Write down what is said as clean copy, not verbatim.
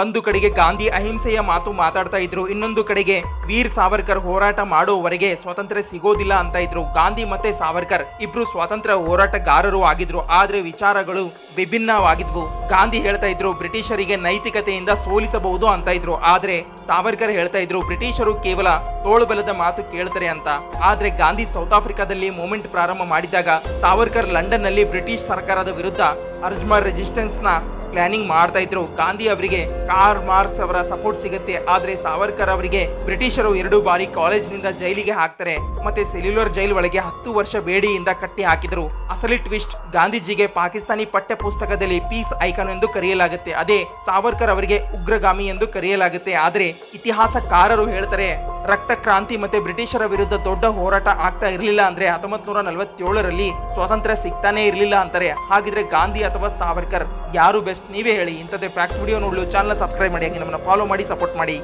ಒಂದು ಕಡೆಗೆ ಗಾಂಧಿ ಅಹಿಂಸೆಯ ಮಾತು ಮಾತಾಡ್ತಾ ಇದ್ರು, ಇನ್ನೊಂದು ಕಡೆಗೆ ವೀರ್ ಸಾವರ್ಕರ್ ಹೋರಾಟ ಮಾಡುವವರೆಗೆ ಸ್ವಾತಂತ್ರ್ಯ ಸಿಗೋದಿಲ್ಲ ಅಂತ ಇದ್ರು. ಗಾಂಧಿ ಮತ್ತೆ ಸಾವರ್ಕರ್ ಇಬ್ರು ಸ್ವಾತಂತ್ರ್ಯ ಹೋರಾಟಗಾರರು ಆಗಿದ್ರು, ಆದ್ರೆ ವಿಚಾರಗಳು ವಿಭಿನ್ನವಾಗಿದ್ವು. ಗಾಂಧಿ ಹೇಳ್ತಾ ಇದ್ರು ಬ್ರಿಟಿಷರಿಗೆ ನೈತಿಕತೆಯಿಂದ ಸೋಲಿಸಬಹುದು ಅಂತ ಇದ್ರು, ಆದ್ರೆ ಸಾವರ್ಕರ್ ಹೇಳ್ತಾ ಇದ್ರು ಬ್ರಿಟಿಷರು ಕೇವಲ ತೋಳುಬಲದ ಮಾತು ಕೇಳ್ತಾರೆ ಅಂತ. ಆದ್ರೆ ಗಾಂಧಿ ಸೌತ್ ಆಫ್ರಿಕಾದಲ್ಲಿ ಮೂವ್ಮೆಂಟ್ ಪ್ರಾರಂಭ ಮಾಡಿದಾಗ ಸಾವರ್ಕರ್ ಲಂಡನ್ ನಲ್ಲಿ ಬ್ರಿಟಿಷ್ ಸರ್ಕಾರದ ವಿರುದ್ಧ ಅರ್ಜ್ಮರ್ ರೆಸಿಸ್ಟೆನ್ಸ್ ನ ಪ್ಲಾನಿಂಗ್ ಮಾಡ್ತಾ ಇದ್ರು. ಗಾಂಧಿ ಅವರಿಗೆ ಕಾರ್ಲ್ ಮಾರ್ಕ್ಸ್ ಅವರ ಸಪೋರ್ಟ್ ಸಿಗುತ್ತೆ, ಆದ್ರೆ ಸಾವರ್ಕರ್ ಅವರಿಗೆ ಬ್ರಿಟಿಷರು 2 ಬಾರಿ ಕಾಲೇಜಿನಿಂದ ಜೈಲಿಗೆ ಹಾಕ್ತಾರೆ, ಮತ್ತೆ ಸೆಲ್ಯುಲರ್ ಜೈಲ್ ಒಳಗೆ 10 ವರ್ಷ ಬೇಡಿಯಿಂದ ಕಟ್ಟಿ ಹಾಕಿದ್ರು. ಅಸಲಿ ಟ್ವಿಸ್ಟ್, ಗಾಂಧೀಜಿಗೆ ಪಾಕಿಸ್ತಾನಿ ಪಠ್ಯ ಪುಸ್ತಕದಲ್ಲಿ ಪೀಸ್ ಐಕಾನ್ ಎಂದು ಕರೆಯಲಾಗುತ್ತೆ, ಅದೇ ಸಾವರ್ಕರ್ ಅವರಿಗೆ ಉಗ್ರಗಾಮಿ ಎಂದು ಕರೆಯಲಾಗುತ್ತೆ. ಆದ್ರೆ ಇತಿಹಾಸಕಾರರು ಹೇಳ್ತಾರೆ ರಕ್ತ ಕ್ರಾಂತಿ ಮತ್ತೆ ಬ್ರಿಟಿಷರ ವಿರುದ್ಧ ದೊಡ್ಡ ಹೋರಾಟ ಆಗ್ತಾ ಇರಲಿಲ್ಲ ಅಂದ್ರೆ 1947ರಲ್ಲಿ ಸ್ವಾತಂತ್ರ್ಯ ಸಿಗ್ತಾನೆ ಇರಲಿಲ್ಲ ಅಂತಾರೆ. ಹಾಗಿದ್ರೆ ಗಾಂಧಿ ಅಥವಾ ಸಾವರ್ಕರ್ ಯಾರು ಬೆಸ್ಟ್, ನೀವೇ ಹೇಳಿ. ಇಂಥದ್ದೇ ಫ್ಯಾಕ್ಟ್ ವಿಡಿಯೋ ನೋಡಲು ಚಾನಲ್ ಸಬ್ಸ್ಕ್ರೈಬ್ ಮಾಡಿ, ಹಾಗೆ ನಮ್ಮನ್ನ ಫಾಲೋ ಮಾಡಿ, ಸಪೋರ್ಟ್ ಮಾಡಿ.